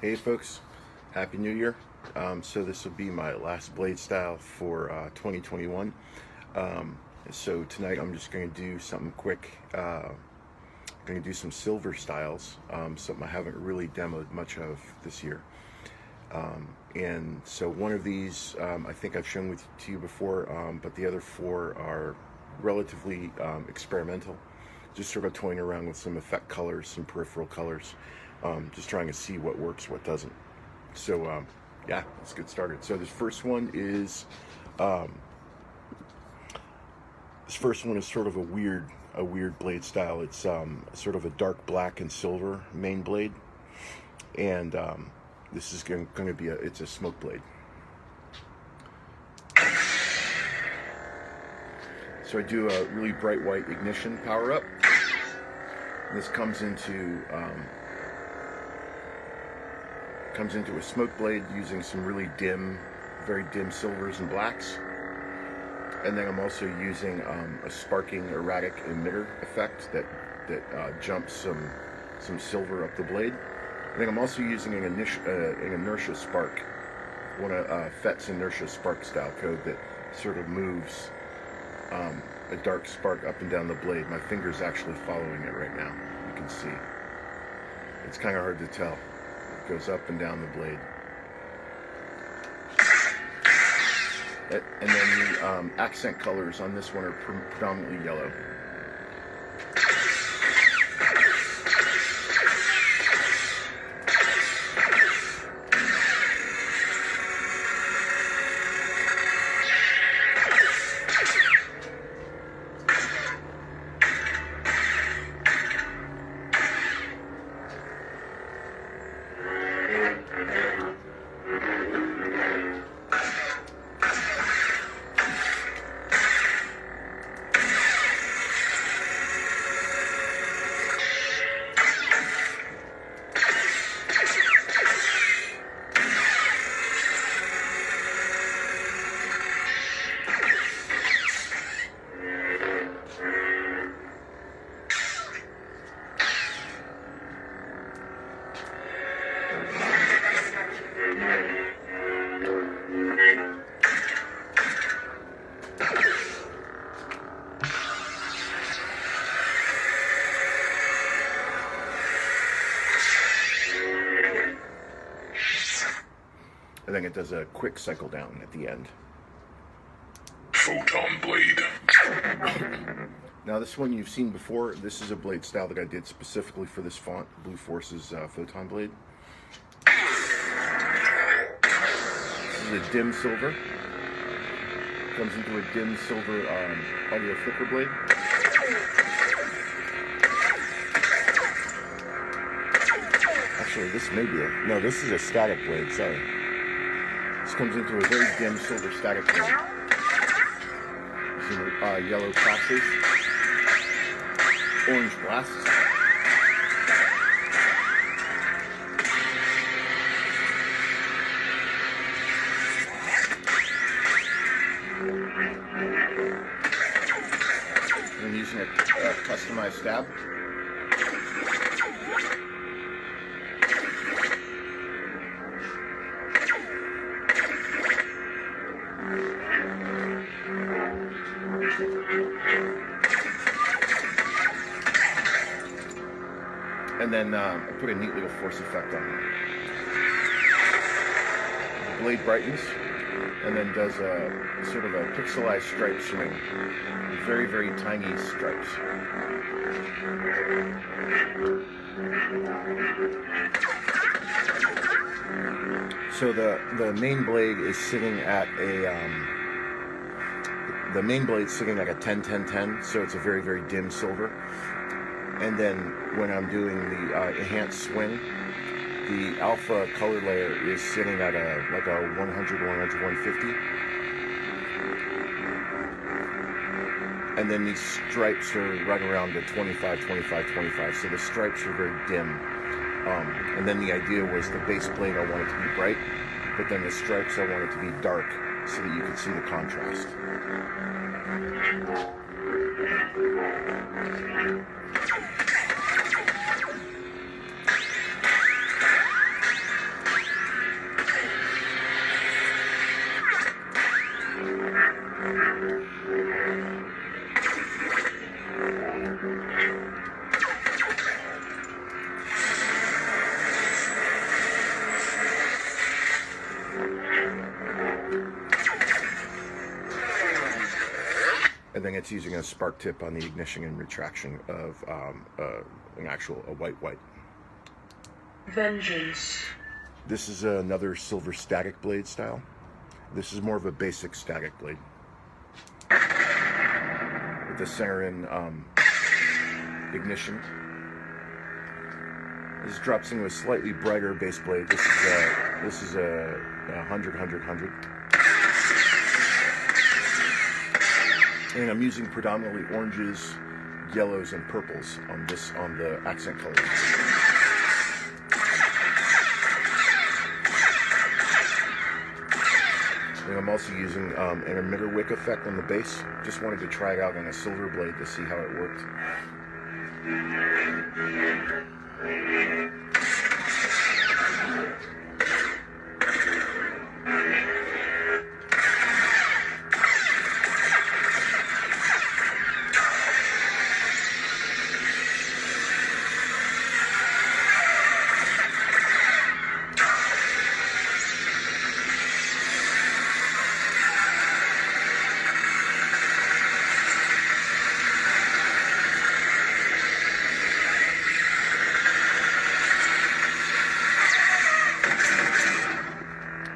Hey folks, Happy New Year. So this will be my last blade style for 2021. So tonight I'm just going to do something quick. I'm going to do some silver styles, something I haven't really demoed much of this year. And so one of these I think I've shown to you before, but the other four are relatively experimental. Just sort of toying around with some effect colors, some peripheral colors. Just trying to see what works, what doesn't. So yeah, let's get started. So this first one is sort of a weird blade style. It's sort of a dark black and silver main blade, and this is going to be it's a smoke blade. So I do a really bright white ignition power up. This comes into a smoke blade using some really very dim silvers and blacks. And then I'm also using a sparking erratic emitter effect that jumps some silver up the blade. And then I'm also using an inertia spark, one of FET's inertia spark style code that sort of moves a dark spark up and down the blade. My finger's actually following it right now. You can see. It's kind of hard to tell. It goes up and down the blade. And then the accent colors on this one are predominantly yellow. And then it does a quick cycle down at the end. Photon Blade. Now this one you've seen before. This is a blade style that I did specifically for this font, Blue Force's Photon Blade. This is a dim silver. Comes into a dim silver audio flicker blade. Actually, this may be no, this is a static blade, sorry. This comes into a very dim silver static blade. Using yellow classes, orange blasts. And using a customized stab. And then I put a neat little force effect on it. The blade brightens and then does a sort of a pixelized stripe swing. Very, very tiny stripes. So the main blade is sitting at the main blade's sitting at a 10-10-10, so it's a very, very dim silver. And then when I'm doing the enhanced swing, the alpha color layer is sitting at like a 100, 150. And then these stripes are right around the 25, 25, 25. So the stripes are very dim. And then the idea was the base blade I wanted to be bright, but then the stripes I wanted to be dark so that you could see the contrast. and then it's using a spark tip on the ignition and retraction of an actual white. Vengeance. This is another silver static blade style. This is more of a basic static blade with the center in ignition. This drops into a slightly brighter base blade. This is a 100. And I'm using predominantly oranges, yellows, and purples on the accent colors. And I'm also using an emitter wick effect on the base. Just wanted to try it out on a silver blade to see how it worked.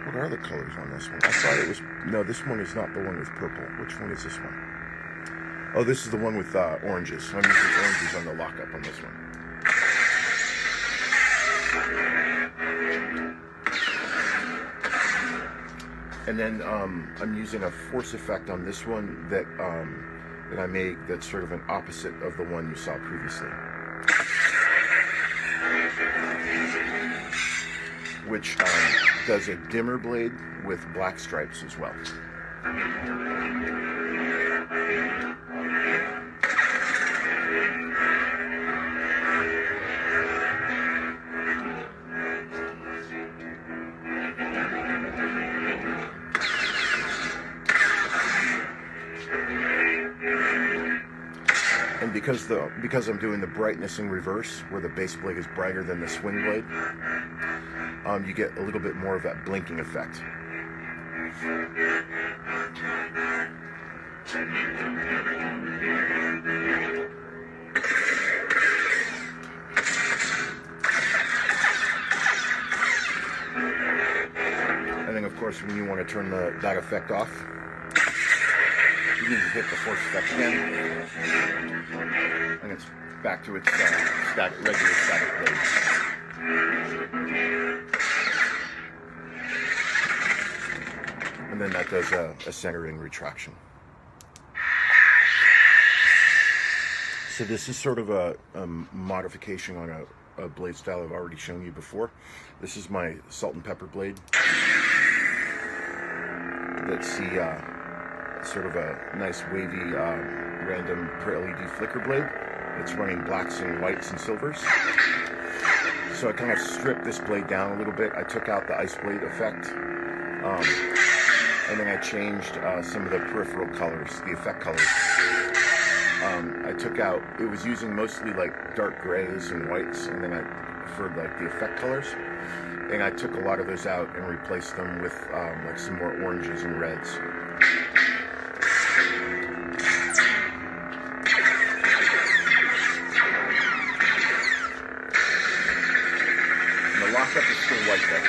What are the colors on this one? I thought it was... No, this one is not the one with purple. Which one is this one? Oh, this is the one with oranges. I'm using oranges on the lockup on this one. And then I'm using a force effect on this one that I made that's sort of an opposite of the one you saw previously. Which does a dimmer blade with black stripes as well. And because I'm doing the brightness in reverse, where the base blade is brighter than the swing blade, you get a little bit more of that blinking effect. And then, of course, when you want to turn that effect off, you need to hit the force effect again, and it's back to its regular static blade. And then that does a centering retraction. So this is sort of a modification on a blade style I've already shown you before. This is my salt and pepper blade. That's the sort of a nice wavy random per LED flicker blade. It's running blacks and whites and silvers. So I kind of stripped this blade down a little bit. I took out the ice blade effect. And then I changed some of the peripheral colors, the effect colors. I took out, it was using mostly like dark grays and whites, and then I preferred like the effect colors. And I took a lot of those out and replaced them with like some more oranges and reds. And the lockup is still white though.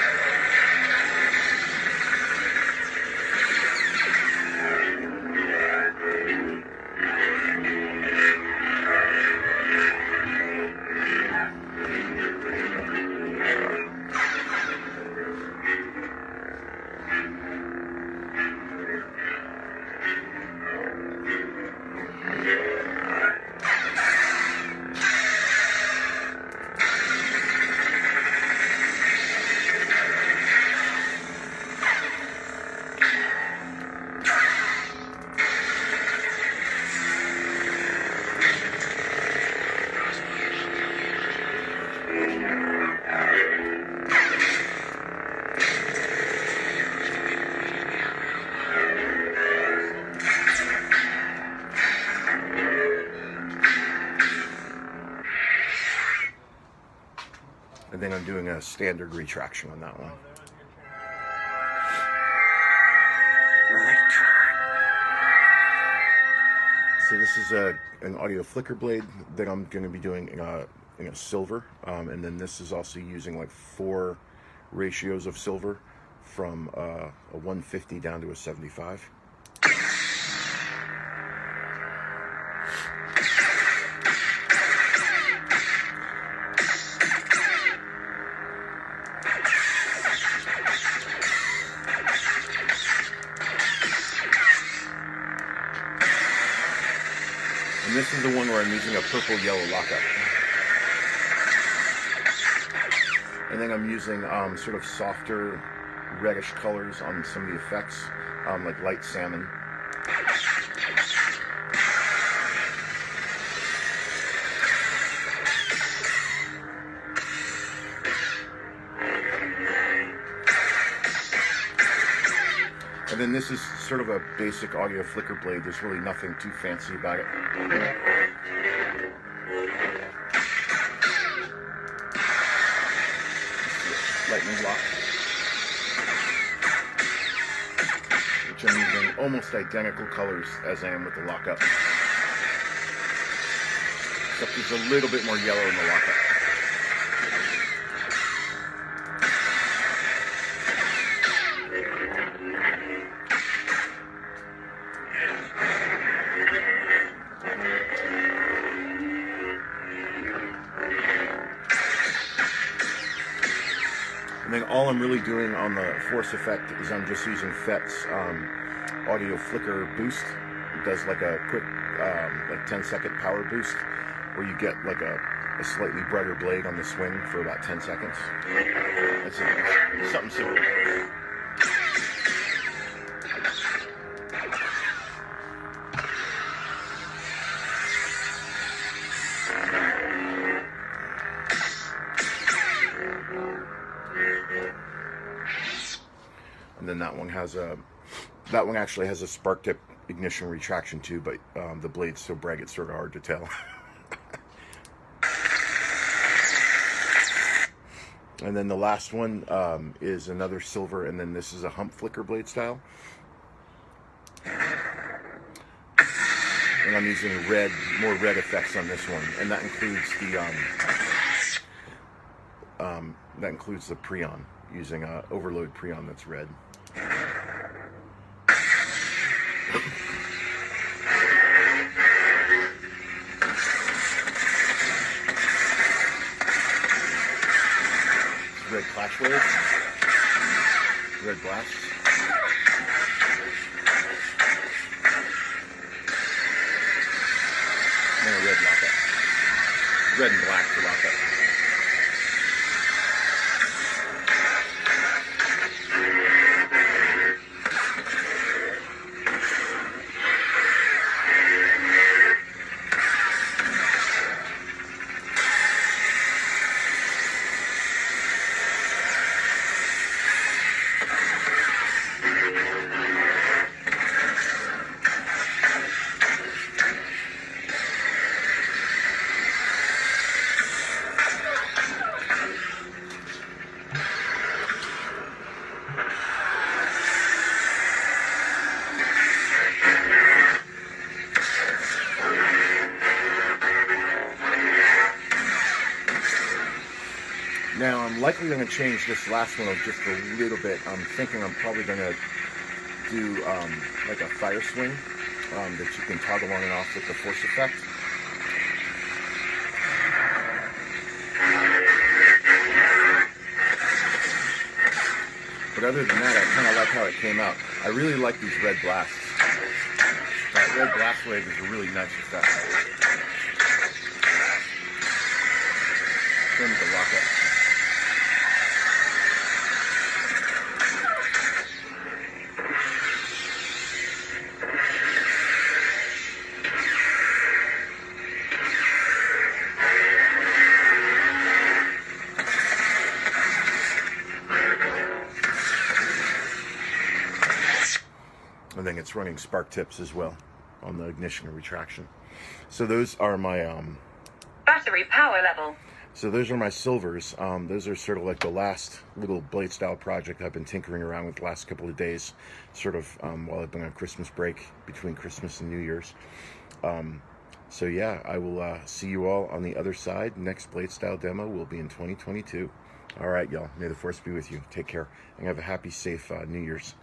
And then I'm doing a standard retraction on that one. So this is an audio flicker blade that I'm going to be doing in a silver, and then this is also using like 4 ratios of silver from a 150 down to a 75. And this is the one where I'm using a purple-yellow lockup. And then I'm using sort of softer reddish colors on some of the effects, like light salmon. And then this is sort of a basic audio flicker blade. There's really nothing too fancy about it. Lightning lock, which I'm using almost identical colors as I am with the lockup, except there's a little bit more yellow in the lockup. And then all I'm really doing on the force effect is I'm just using Fett's audio flicker boost. It does like a quick, like 10-second power boost, where you get like a slightly brighter blade on the swing for about 10 seconds. That's it. Something simple. And then that one actually has a spark tip ignition retraction too, but the blade's so bright it's sort of hard to tell. And then the last one is another silver, and then this is a Hump flicker blade style. And I'm using more red effects on this one, and that includes the preon, using overload preon that's red. Red clash waves, red blasts. And then a red lockup. Red and black for lockup. Now I'm likely going to change this last one just a little bit. I'm thinking I'm probably going to do like a fire swing that you can toggle on and off with the force effect. But other than that, I kind of like how it came out. I really like these red blasts. That red blast wave is a really nice effect. Same with the lockup. And then it's running spark tips as well on the ignition and retraction. So those are my battery power level. So those are my silvers. Those are sort of like the last little blade style project I've been tinkering around with the last couple of days, sort of while I've been on Christmas break, between Christmas and New Year's. So yeah, I will see you all on the other side. Next blade style demo will be in 2022. All right, y'all. May the force be with you. Take care and have a happy, safe New Year's.